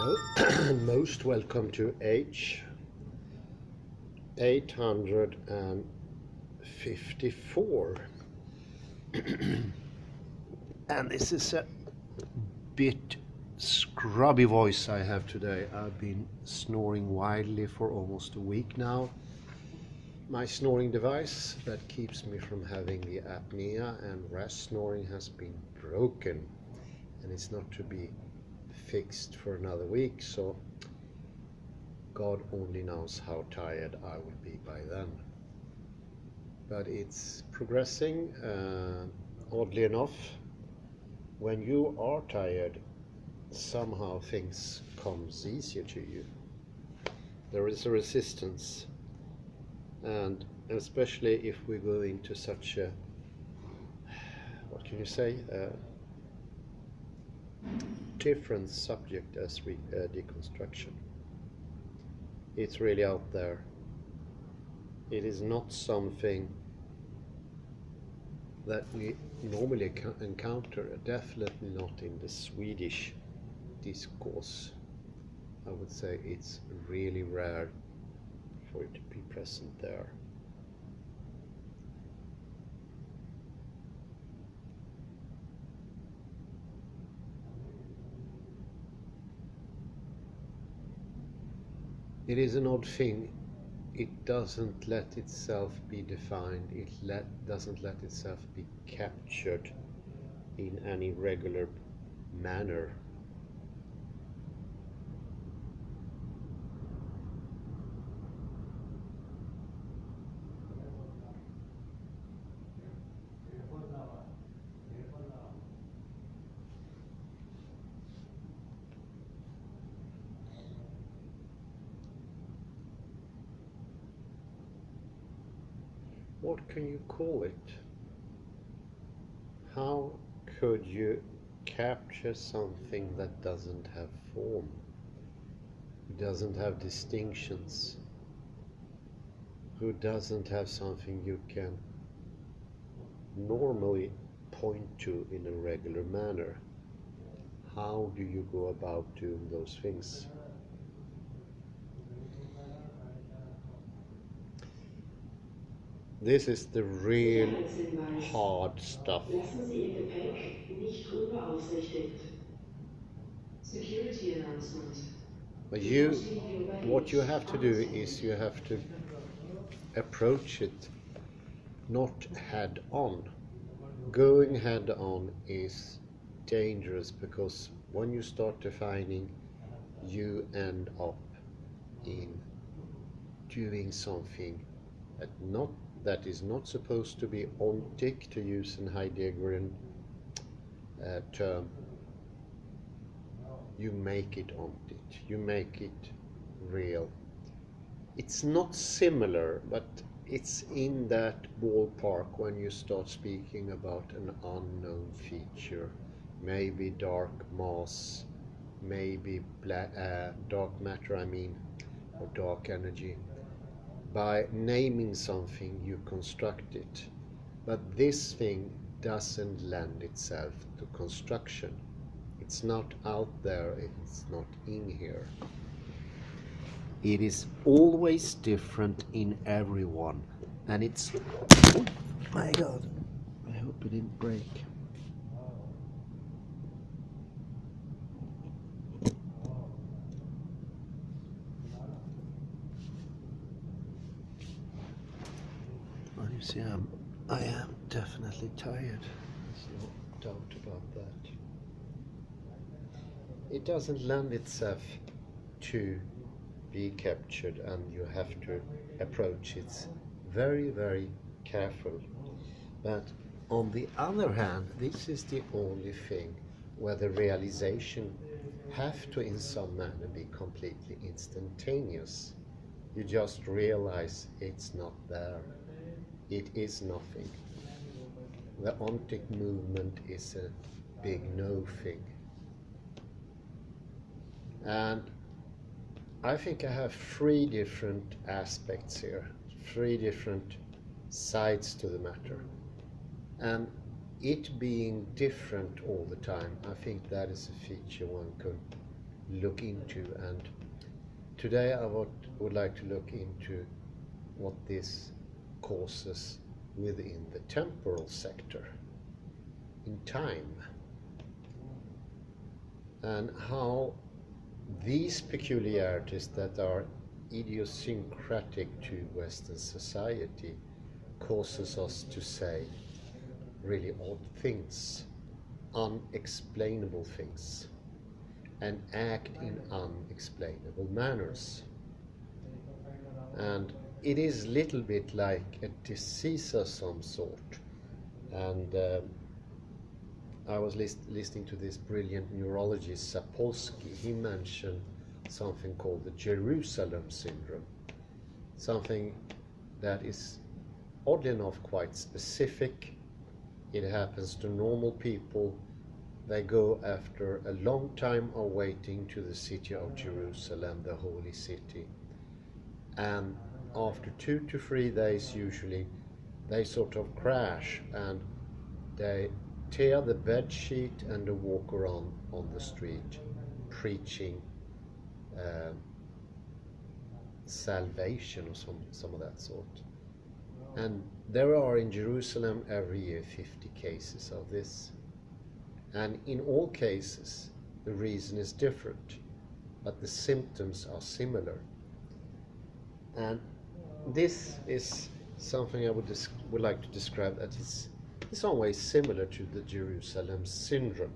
Hello, most welcome to H 854. And this is a bit scrubby voice I have today. I've been snoring wildly for almost a week now. My snoring device that keeps me from having the apnea and rest snoring has been broken, and it's not to be fixed for another week, so God only knows how tired I will be by then. But it's progressing. Oddly enough, when you are tired, somehow things comes easier to you. There is a resistance, and especially if we go into such a, what can you say, different subject as deconstruction. It's really out there. It is not something that we normally encounter, definitely not in the Swedish discourse. I would say it's really rare for it to be present there. It is an odd thing. It doesn't let itself be defined. It doesn't let itself be captured in any regular manner. What can you call it? How could you capture something that doesn't have form, doesn't have distinctions, who doesn't have something you can normally point to in a regular manner? How do you go about doing those things? This is the real hard stuff. Lassen Sie Ihr Gepäck nicht unbeaufsichtigt. Security announcement. But what you have to do is you have to approach it not head on. Going head on is dangerous, because when you start defining, you end up in doing something that is not supposed to be ontic, to use an Heideggerian term. You make it ontic, you make it real. It's not similar, but it's in that ballpark when you start speaking about an unknown feature, maybe dark mass, maybe dark matter, or dark energy. By naming something, you construct it. But this thing doesn't lend itself to construction. It's not out there, it's not in here. It is always different in everyone, and it's, oh my God, I hope it didn't break. Well, you see, I am definitely tired. There's no doubt about that. It doesn't lend itself to be captured, and you have to approach it very, very careful. But on the other hand, this is the only thing where the realization have to in some manner be completely instantaneous. You just realize it's not there. It is nothing. The ontic movement is a big no thing. And I think I have three different aspects here, three different sides to the matter. And it being different all the time, I think that is a feature one could look into, and today I would like to look into what this causes within the temporal sector, in time, and how these peculiarities that are idiosyncratic to Western society causes us to say really odd things, unexplainable things, and act in unexplainable manners. And it is a little bit like a disease of some sort. And I was listening to this brilliant neurologist Sapolsky. He mentioned something called the Jerusalem Syndrome, something that is oddly enough quite specific. It happens to normal people. They go after a long time of waiting to the city of Jerusalem, the holy city, and after 2 to 3 days usually they sort of crash and they tear the bed sheet and they walk around on the street preaching salvation or some of that sort. And there are in Jerusalem every year 50 cases of this, and in all cases the reason is different, but the symptoms are similar. And this is something I would like to describe that is in some ways similar to the Jerusalem Syndrome.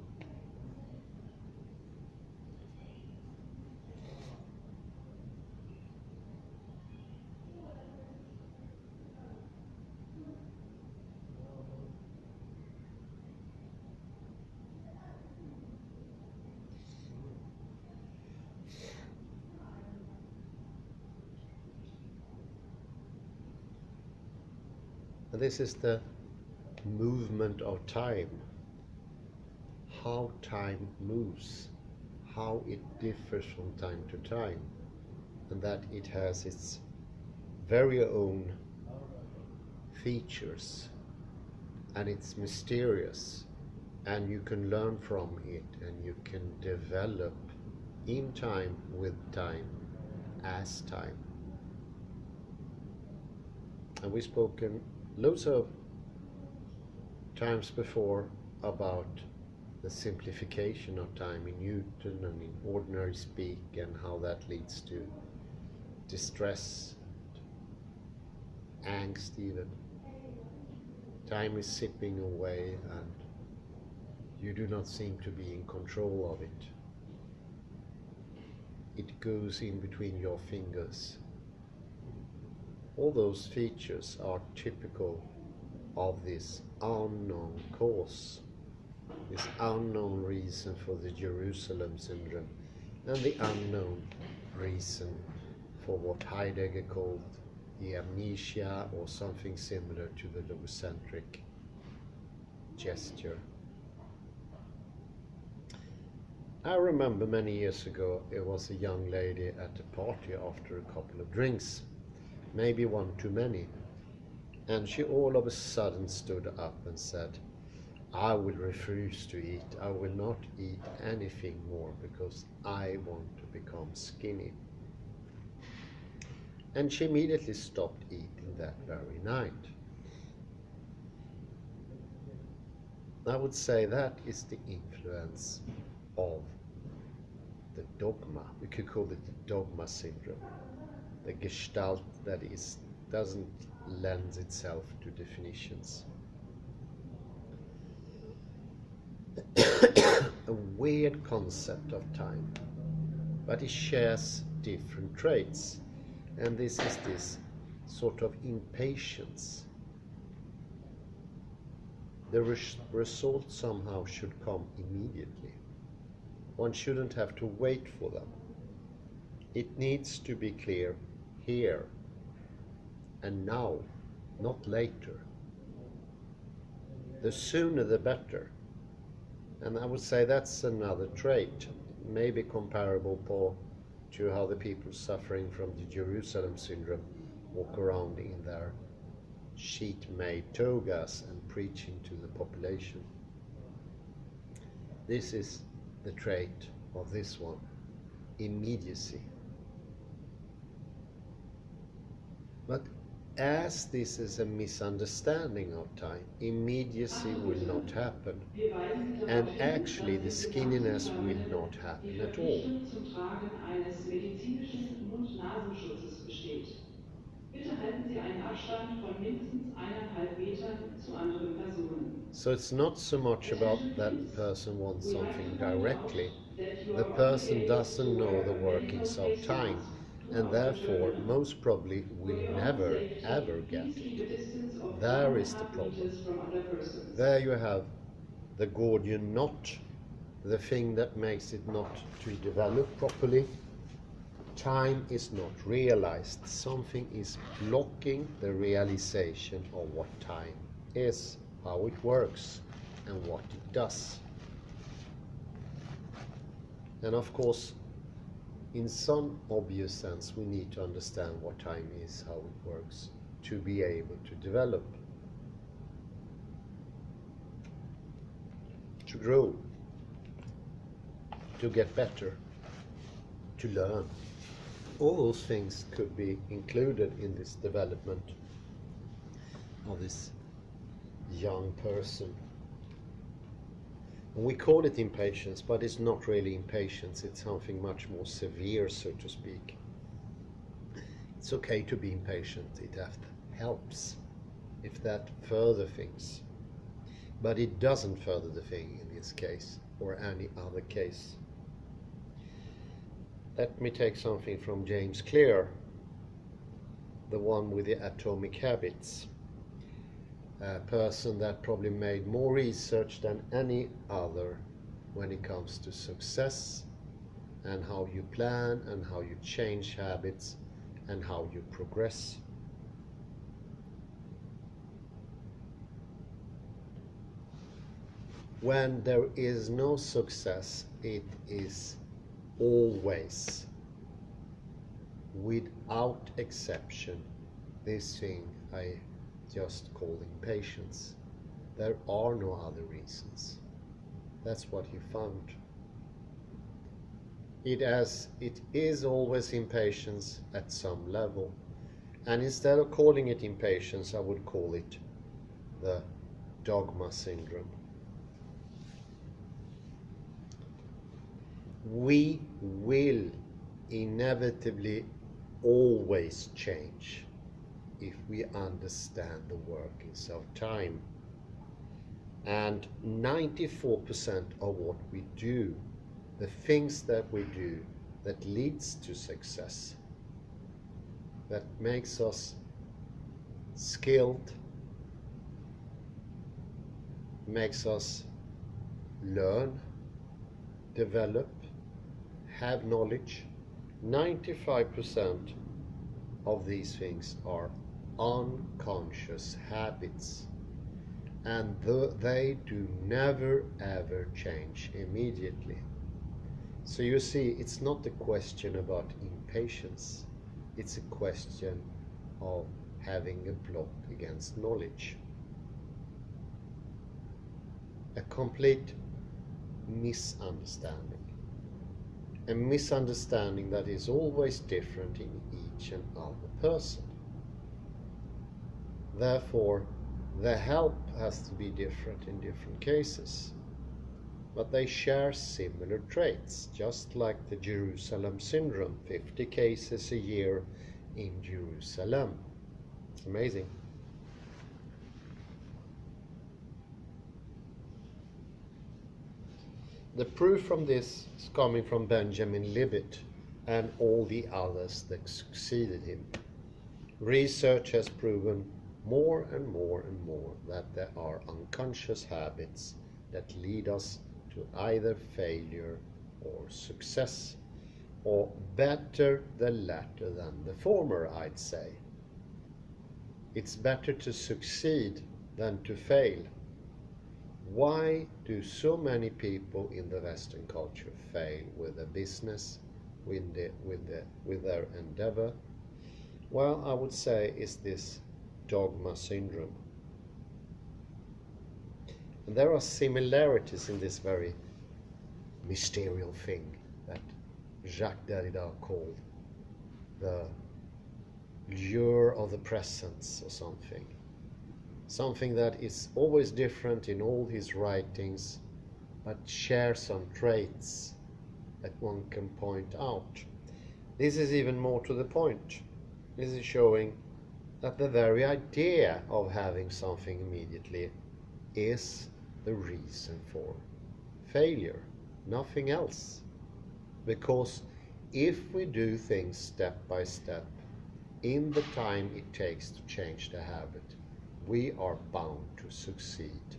And this is the movement of time, how time moves, how it differs from time to time, and that it has its very own features, and it's mysterious, and you can learn from it, and you can develop in time, with time, as time. And we've spoken loads of times before about the simplification of time in Newton and in ordinary speak, and how that leads to distress, angst even. Time is slipping away and you do not seem to be in control of it. It goes in between your fingers. All those features are typical of this unknown cause, this unknown reason for the Jerusalem Syndrome, and the unknown reason for what Heidegger called the amnesia, or something similar to the logocentric gesture. I remember many years ago, it was a young lady at a party after a couple of drinks, maybe one too many, and she all of a sudden stood up and said, "I will refuse to eat. I will not eat anything more because I want to become skinny." And she immediately stopped eating that very night. I would say that is the influence of the dogma. We could call it the Dogma Syndrome, the gestalt that doesn't lend itself to definitions. A weird concept of time, but it shares different traits, and this is this sort of impatience. The result somehow should come immediately. One shouldn't have to wait for them. It needs to be clear here and now, not later. The sooner the better. And I would say that's another trait, maybe comparable to how the people suffering from the Jerusalem Syndrome walk around in their sheet-made togas and preaching to the population. This is the trait of this one. immediacy. But as this is a misunderstanding of time, immediacy will not happen. Wir weisen Sie darauf And hin, actually the dass das skinniness will Behandlungsverhalten not die happen at all. Verpflichtung zum Tragen eines medizinischen Mund-Nasenschutzes besteht. Bitte halten Sie einen Abstand von mindestens 1,5 Metern zu anderen Personen. So it's not so much about that person wants something directly. The person doesn't know the workings of time, and therefore most probably will never ever get it. There is the problem. There you have the Gordian knot, the thing that makes it not to develop properly. Time is not realized. Something is blocking the realization of what time is, how it works, and what it does. And of course, in some obvious sense, we need to understand what time is, how it works, to be able to develop, to grow, to get better, to learn. All those things could be included in this development of this young person. And we call it impatience, but it's not really impatience, it's something much more severe, so to speak. It's okay to be impatient, it helps if that further things. But it doesn't further the thing in this case, or any other case. Let me take something from James Clear, the one with the atomic habits. A person that probably made more research than any other when it comes to success and how you plan and how you change habits and how you progress. When there is no success, it is always, without exception, this thing I just call impatience. There are no other reasons. That's what he found. It is always impatience at some level. And instead of calling it impatience, I would call it the Dogma Syndrome. We will inevitably always change if we understand the workings of time. And 94% of what we do, the things that we do that leads to success, that makes us skilled, makes us learn, develop, have knowledge, 95% of these things are unconscious habits, and they do never ever change immediately. So you see, it's not a question about impatience, it's a question of having a block against knowledge, a complete misunderstanding, a misunderstanding that is always different in each and other person. Therefore, the help has to be different in different cases, but they share similar traits, just like the Jerusalem syndrome, 50 cases a year in Jerusalem. It's amazing. The proof from this is coming from Benjamin Libet and all the others that succeeded him. Research has proven more and more and more that there are unconscious habits that lead us to either failure or success, or better the latter than the former, I'd say. It's better to succeed than to fail. Why do so many people in the Western culture fail with their business, with their endeavor? Well, I would say it's this Dogma Syndrome. And there are similarities in this very mysterious thing that Jacques Derrida called the lure of the presence or something. Something that is always different in all his writings, but shares some traits that one can point out. This is even more to the point. This is showing that the very idea of having something immediately is the reason for failure, nothing else. Because if we do things step by step, in the time it takes to change the habit, we are bound to succeed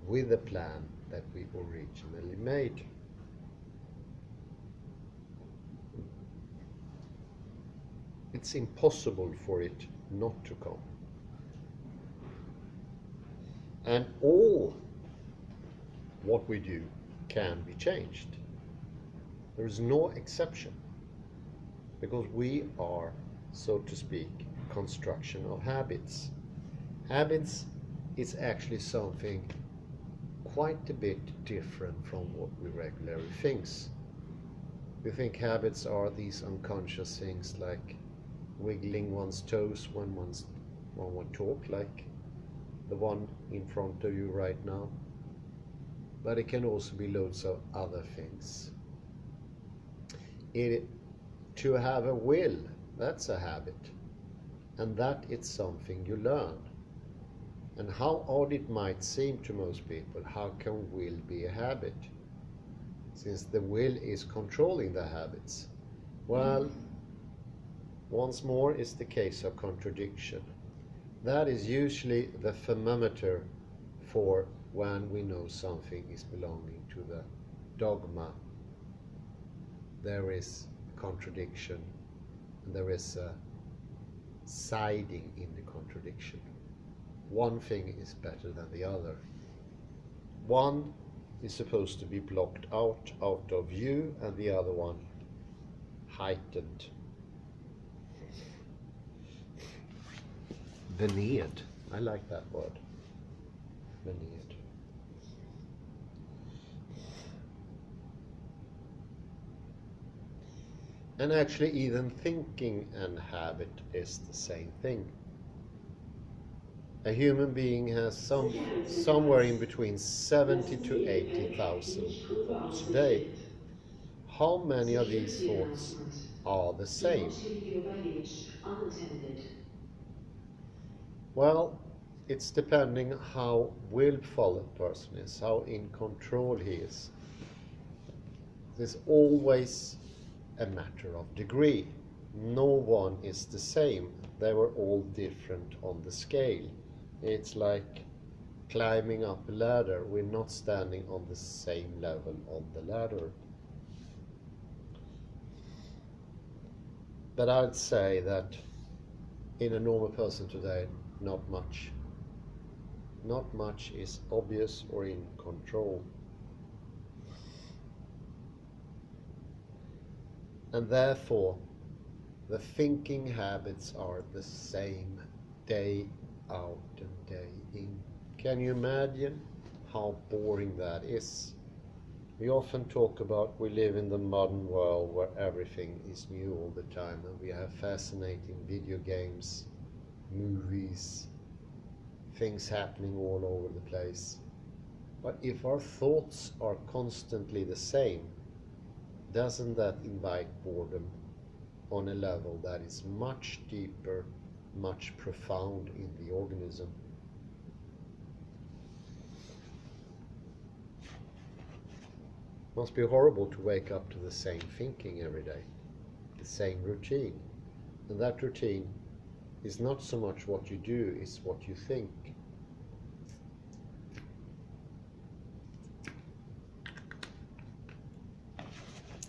with the plan that we originally made. It's impossible for it not to come. And all what we do can be changed. There is no exception, because we are, so to speak, construction of habits. Habits is actually something quite a bit different from what we regularly think. We think habits are these unconscious things like wiggling one's toes when one talk, like the one in front of you right now. But it can also be loads of other things. To have a will, that's a habit. And that is something you learn. And how odd it might seem to most people, how can will be a habit? Since the will is controlling the habits. Well, once more is the case of contradiction. That is usually the thermometer for when we know something is belonging to the dogma. There is contradiction, and there is a siding in the contradiction. One thing is better than the other. One is supposed to be blocked out of view, and the other one heightened. Veneered. I like that word. Veneered. And actually even thinking and habit is the same thing. A human being has somewhere in between 70 to 80,000 thoughts a day. How many of these thoughts are the same? Well, it's depending how willful a person is, how in control he is. There's always a matter of degree. No one is the same. They were all different on the scale. It's like climbing up a ladder. We're not standing on the same level on the ladder. But I'd say that in a normal person today, not much. Not much is obvious or in control. And therefore, the thinking habits are the same day out and day in. Can you imagine how boring that is? We often talk about we live in the modern world where everything is new all the time, and we have fascinating video games, movies, things happening all over the place. But if our thoughts are constantly the same, doesn't that invite boredom on a level that is much deeper, much profound in the organism? Must be horrible to wake up to the same thinking every day, the same routine. And that routine is not so much what you do, it's what you think.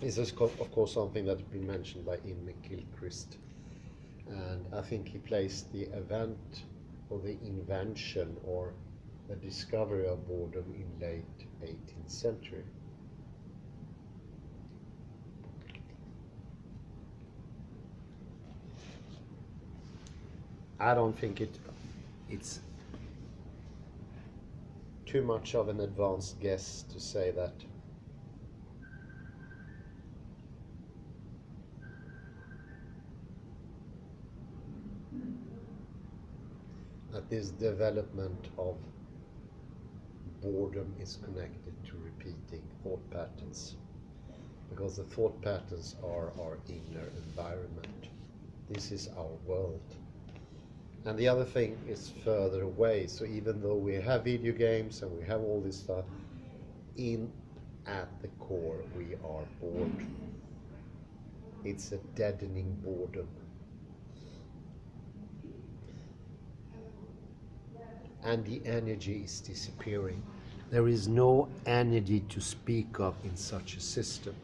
This is, of course, something that's been mentioned by Ian McGilchrist. And I think he placed the event or the invention or the discovery of boredom in late 18th century. I don't think it's too much of an advanced guess to say that this development of boredom is connected to repeating thought patterns, because the thought patterns are our inner environment. This is our world. And the other thing is further away. So even though we have video games and we have all this stuff, at the core we are bored. It's a deadening boredom. And the energy is disappearing. There is no energy to speak of in such a system.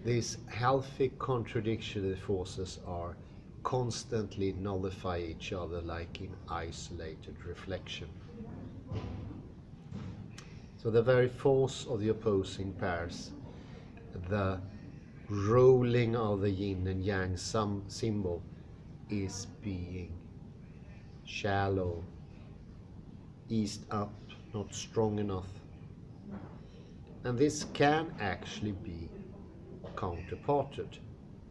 These healthy contradictory forces are constantly nullify each other like in isolated reflection. So the very force of the opposing pairs, the rolling of the yin and yang symbol, is being shallow, eased up, not strong enough. And this can actually be counterparted.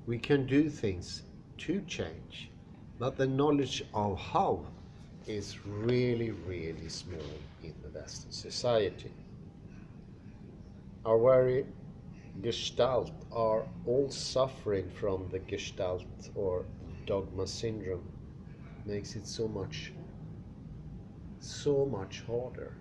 We can do things to change, but the knowledge of how is really, really small in the Western society. Our very Gestalt are all suffering from the Gestalt or Dogma Syndrome. Makes it so much harder.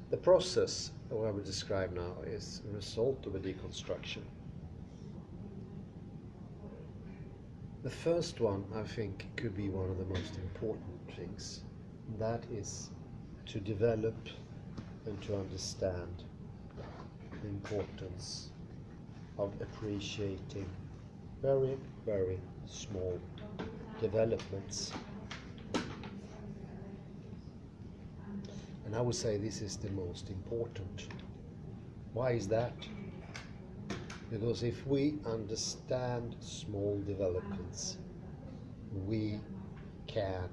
The process that I will describe now is a result of a deconstruction. The first one, I think, could be one of the most important things. That is to develop and to understand the importance of appreciating very, very small developments. And I would say this is the most important. Why is that? Because if we understand small developments, we can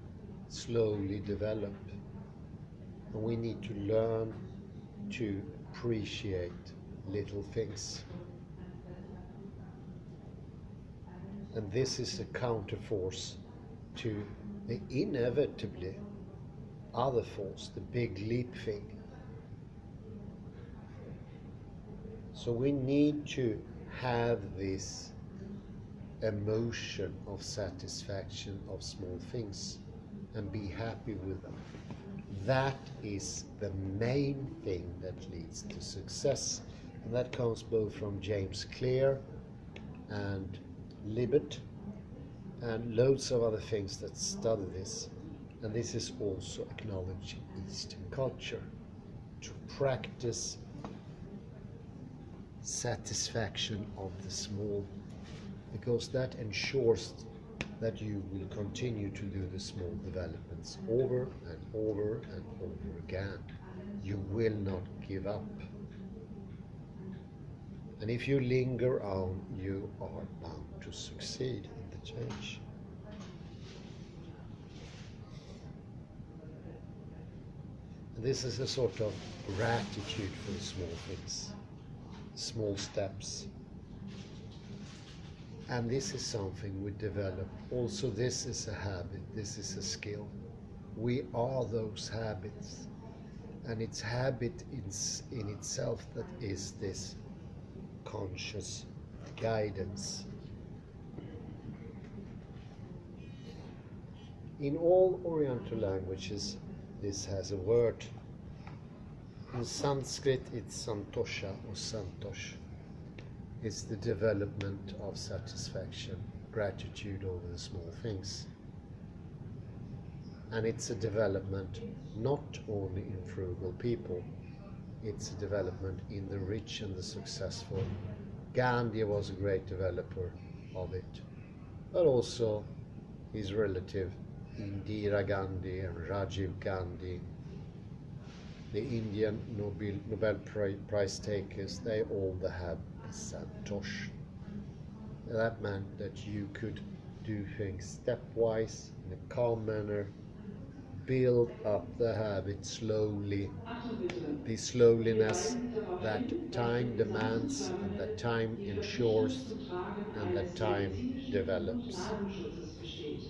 slowly develop. And we need to learn to appreciate little things. And this is a counterforce to the inevitably other force, the big leap thing. So we need to have this emotion of satisfaction of small things and be happy with them. That is the main thing that leads to success. And that comes both from James Clear and Libet and loads of other things that study this. And this is also acknowledged in Eastern culture, to practice satisfaction of the small, because that ensures that you will continue to do the small developments over and over and over again. You will not give up. And if you linger on, you are bound to succeed in the change. This is a sort of gratitude for the small things, small steps. And this is something we develop. Also, this is a habit, this is a skill. We are those habits. And it's habit in itself that is this conscious guidance. In all Oriental languages, this has a word. In Sanskrit, it's santosha or santosh. It's the development of satisfaction, gratitude over the small things. And it's a development not only in frugal people, it's a development in the rich and the successful. Gandhi was a great developer of it, but also his relative Indira Gandhi and Rajiv Gandhi, the Indian Nobel Prize takers, they all have the santosh. That meant that you could do things stepwise, in a calm manner, build up the habit slowly, Achtung bitte. the Wir slowliness weisen Sie darauf that hin, dass time in dieser demands and Ausgabe that time die Verpflichtung ensures zum Tragen and that eines time medizinischen develops. Mund-Nasenschutzes besteht.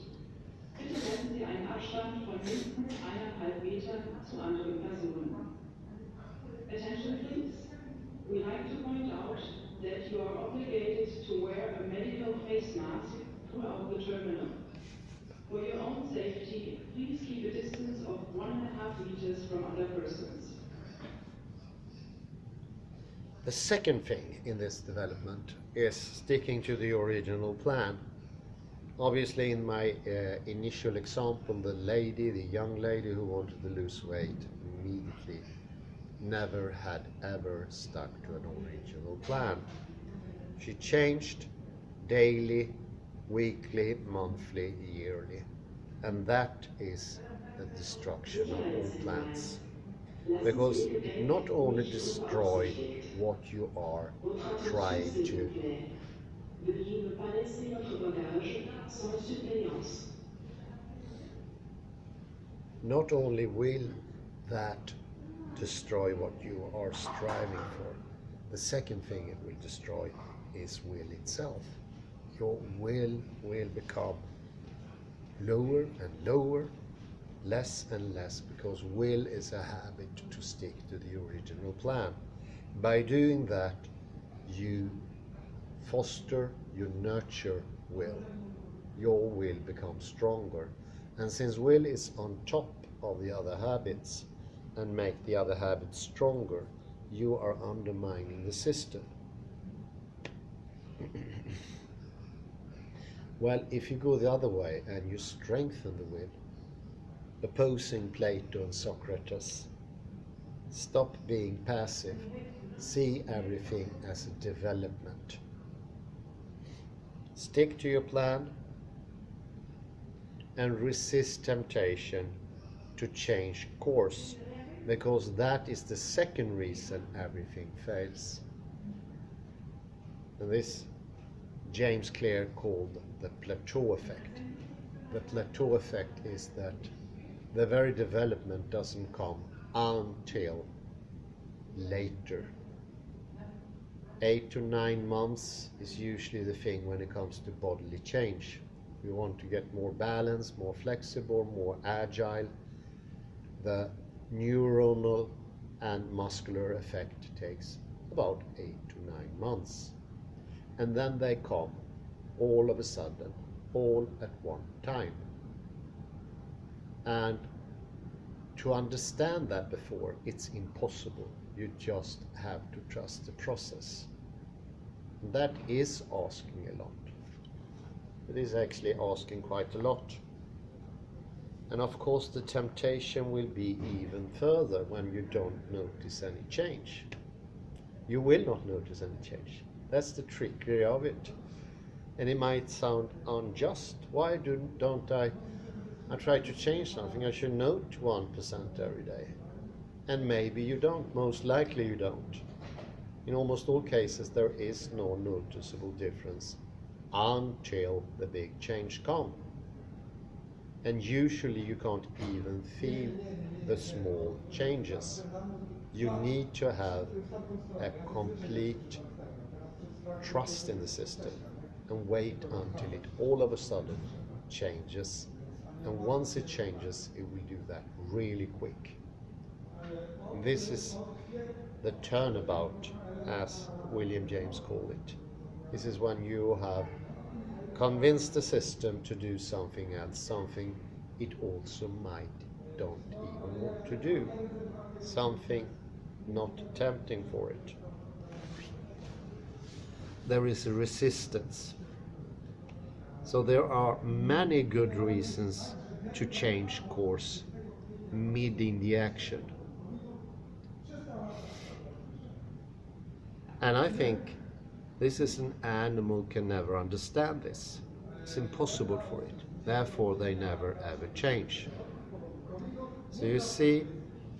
Bitte halten Sie einen Abstand von mindestens 1,5 Metern zu anderen Personen. Attention please. We like to point out that you are obligated to wear a medical face mask throughout the terminal. For your own safety, please keep a distance of 1.5 meters from other persons. The second thing in this development is sticking to the original plan. Obviously, in my initial example, the young lady who wanted to lose weight immediately never had ever stuck to an original plan. She changed daily, weekly, monthly, yearly, and that is the destruction of all plans, because it not only destroys what you are trying to. Veuillez ne pas laisser votre bagage sans surveillance. Not only will that destroy what you are striving for, the second thing it will destroy is will itself. Your will become lower and lower, less and less, because will is a habit to stick to the original plan. By doing that, you foster, you nurture will. Your will becomes stronger. And since will is on top of the other habits and make the other habits stronger, you are undermining the system. Well, if you go the other way and you strengthen the will, opposing Plato and Socrates, stop being passive, see everything as a development. Stick to your plan and resist temptation to change course, because that is the second reason everything fails. And this James Clear called the plateau effect. The plateau effect is that the very development doesn't come until later. 8 to 9 months is usually the thing when it comes to bodily change. We want to get more balanced, more flexible, more agile. The neuronal and muscular effect takes about 8 to 9 months. And then they come all of a sudden, all at one time. And to understand that before, it's impossible. You just have to trust the process. And that is asking a lot. It is actually asking quite a lot. And of course the temptation will be even further when you don't notice any change. You will not notice any change. That's the trickery of it. And it might sound unjust. Why don't I try to change something? I should note 1% every day. And maybe you don't. Most likely you don't. In almost all cases there is no noticeable difference until the big change comes. And usually you can't even feel the small changes. You need to have a complete trust in the system and wait until it all of a sudden changes. And once it changes, it will do that really quick. And this is the turnabout, as William James called it. This is when you have convinced the system to do something else, something it also might don't even want to do, something not tempting for it. There is a resistance. So there are many good reasons to change course mid in the action. And I think this is an animal can never understand this. It's impossible for it. Therefore they never ever change. So you see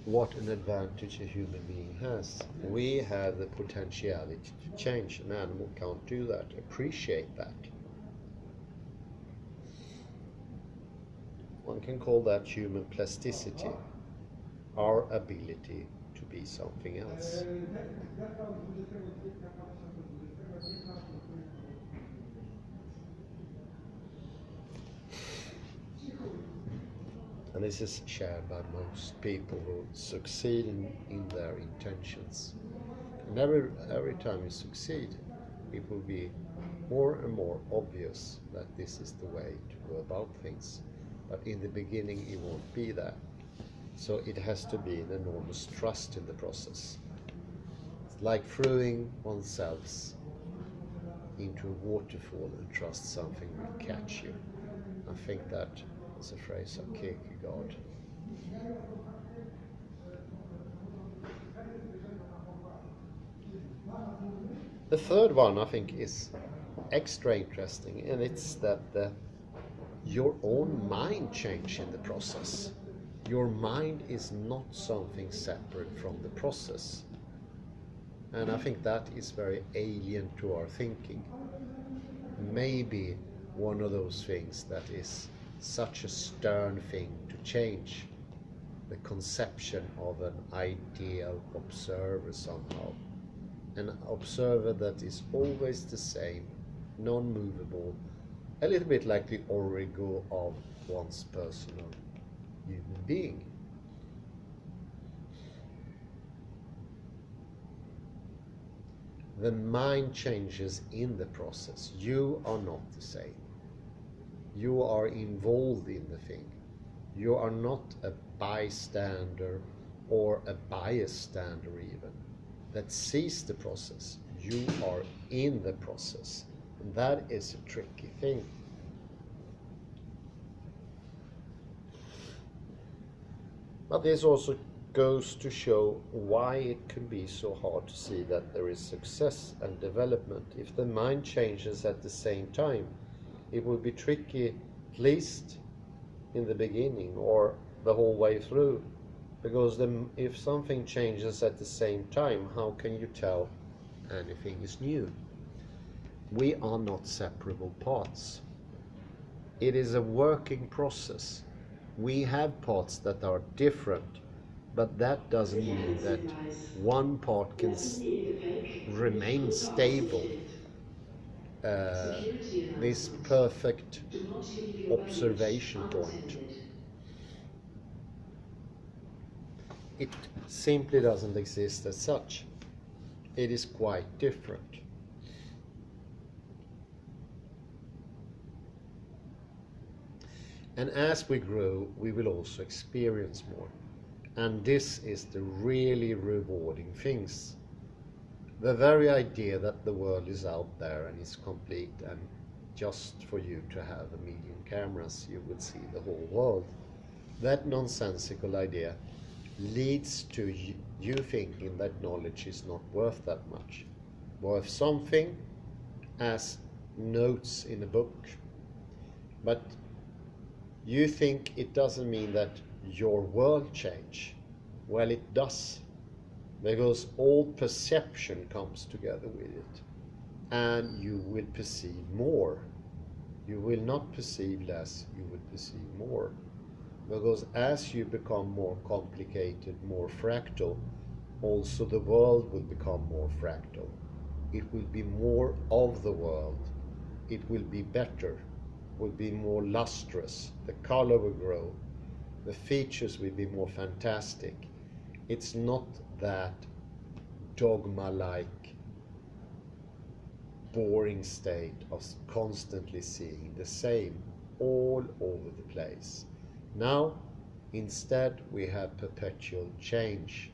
what an advantage a human being has. We have the potentiality to change. An animal can't do that. Appreciate that. One can call that human plasticity, our ability to be something else. And this is shared by most people who succeed in their intentions. And every time you succeed, it will be more and more obvious that this is the way to go about things. But in the beginning, it won't be that. So it has to be an enormous trust in the process. It's like throwing oneself into a waterfall and trust something will catch you. I think that is a phrase of Kierkegaard. The third one I think is extra interesting, and it's that your own mind changes in the process. Your mind is not something separate from the process. And I think that is very alien to our thinking. Maybe one of those things that is such a stern thing to change, the conception of an ideal observer somehow. An observer that is always the same, non-movable, a little bit like the origo of one's personal human being. The mind changes in the process. You are not the same. You are involved in the thing. You are not a bystander or a bystander even that sees the process. You are in the process. And that is a tricky thing. But this also goes to show why it can be so hard to see that there is success and development. If the mind changes at the same time, it will be tricky, at least in the beginning or the whole way through. Because if something changes at the same time, how can you tell anything is new? We are not separable parts. It is a working process. We have parts that are different, but that doesn't mean that one part can remain stable. This perfect observation point. It simply doesn't exist as such. It is quite different. And as we grow, we will also experience more. And this is the really rewarding things. The very idea that the world is out there and is complete, and just for you to have 1,000,000 cameras, you would see the whole world. That nonsensical idea leads to you thinking that knowledge is not worth that much. Worth something as notes in a book. But you think it doesn't mean that your world change. Well, it does, because all perception comes together with it, and you will perceive more. You will not perceive less, you will perceive more, because as you become more complicated, more fractal, also the world will become more fractal. It will be more of the world. It will be better, will be more lustrous, the color will grow, the features will be more fantastic. It's not that dogma-like boring state of constantly seeing the same all over the place. Now, instead, we have perpetual change,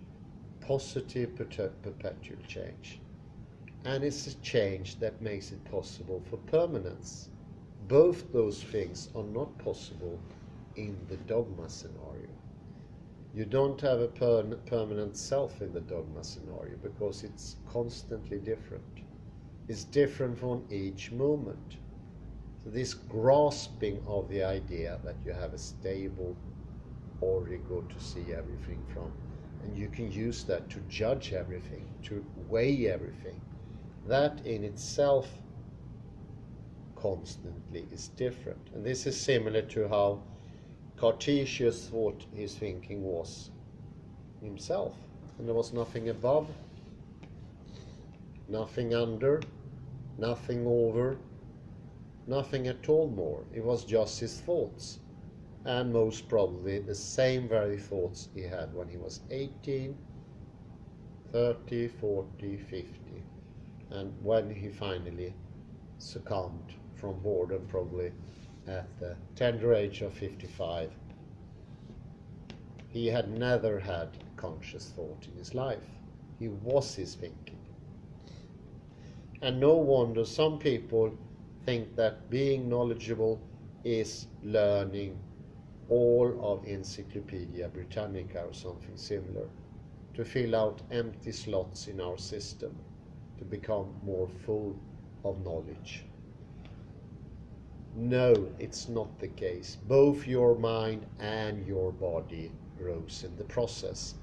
positive perpetual change. And it's a change that makes it possible for permanence. Both those things are not possible in the dogma scenario. You don't have a permanent self in the dogma scenario because it's constantly different. It's different from each moment. So this grasping of the idea that you have a stable origo to see everything from, and you can use that to judge everything, to weigh everything, that in itself constantly is different. And this is similar to how Cartesius thought his thinking was himself, and there was nothing above, nothing under, nothing over, nothing at all more. It was just his thoughts, and most probably the same very thoughts he had when he was 18, 30, 40, 50, and when he finally succumbed from boredom, probably at the tender age of 55. He had never had conscious thought in his life. He was his thinking. And no wonder some people think that being knowledgeable is learning all of Encyclopedia Britannica or something similar, to fill out empty slots in our system, to become more full of knowledge. No, it's not the case. Both your mind and your body grows in the process.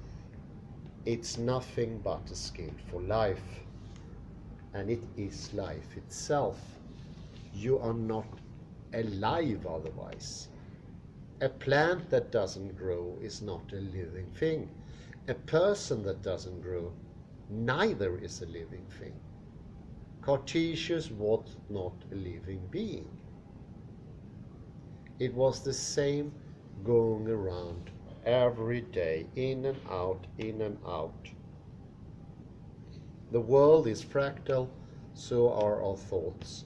It's nothing but a skill for life, and it is life itself. You are not alive otherwise. A plant that doesn't grow is not a living thing. A person that doesn't grow, neither is a living thing. Cartesius was not a living being. It was the same going around every day, in and out, in and out. The world is fractal, so are our thoughts,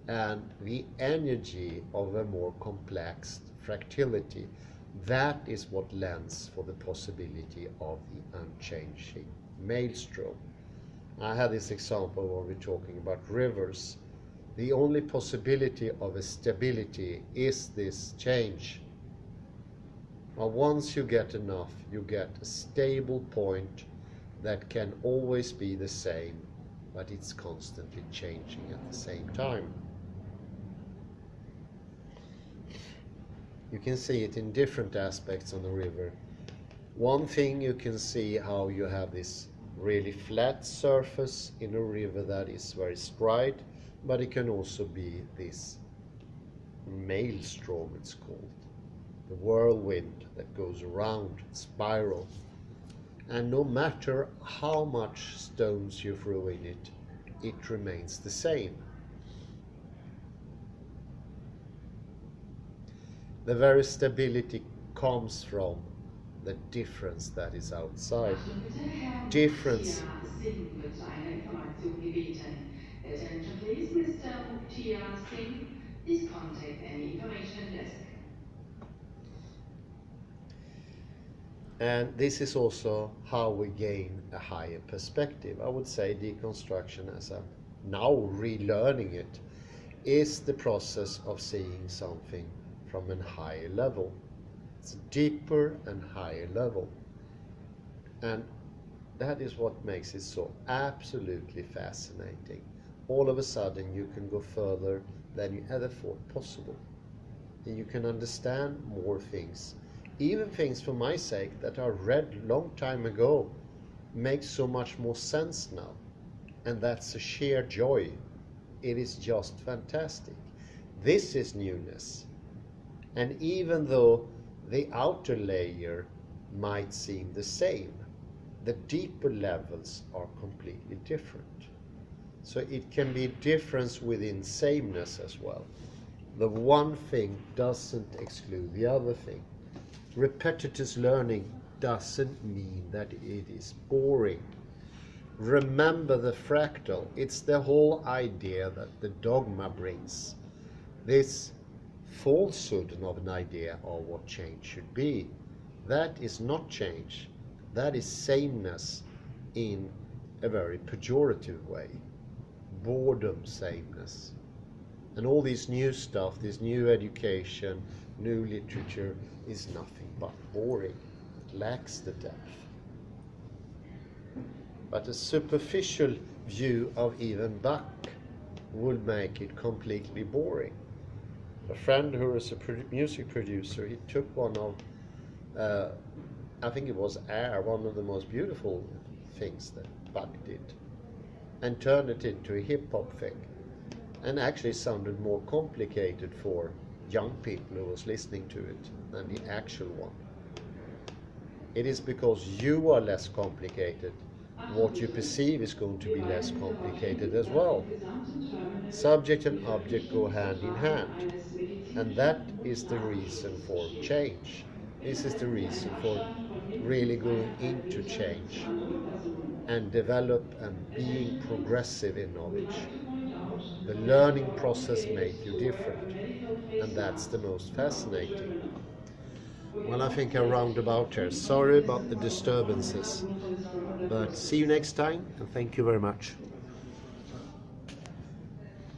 and the energy of a more complex fractality, that is what lends for the possibility of the unchanging maelstrom. I had this example when we're talking about rivers. The only possibility of a stability is this change. Now, once you get enough, you get a stable point that can always be the same, but it's constantly changing at the same time. You can see it in different aspects on the river. One thing, you can see how you have this really flat surface in a river that is very straight, but it can also be this maelstrom, it's called, the whirlwind that goes around, spiral. And no matter how much stones you throw in it, it remains the same. The very stability comes from the difference that is outside. Difference. Singh wird zu einer Information gebeten. Attention please, Mr. Muktia Singh. Please contact any information desk. And this is also how we gain a higher perspective. I would say deconstruction, as I'm now relearning it, is the process of seeing something from a higher level. It's a deeper and higher level. And that is what makes it so absolutely fascinating. All of a sudden you can go further than you ever thought possible. And you can understand more things. Even things for my sake that I read long time ago make so much more sense now. And that's a sheer joy. It is just fantastic. This is newness. And even though the outer layer might seem the same, the deeper levels are completely different. So it can be difference within sameness as well. The one thing doesn't exclude the other thing. Repetitious learning doesn't mean that it is boring. Remember the fractal. It's the whole idea that the dogma brings. This falsehood of an idea of what change should be. That is not change. That is sameness in a very pejorative way. Boredom sameness. And all this new stuff, this new education, new literature is nothing but boring. It lacks the depth. But a superficial view of even Bach would make it completely boring. A friend who is a music producer, he took one of, I think it was Air, one of the most beautiful things that Bach did, and turned it into a hip-hop thing, and actually sounded more complicated for young people who was listening to it than the actual one. It is because you are less complicated. What you perceive is going to be less complicated as well. Subject and object go hand in hand. And that is the reason for change. This is the reason for really going into change and develop and being progressive in knowledge. The learning process makes you different, and that's the most fascinating. Well, I think I round about here. Sorry about the disturbances, but see you next time, and thank you very much.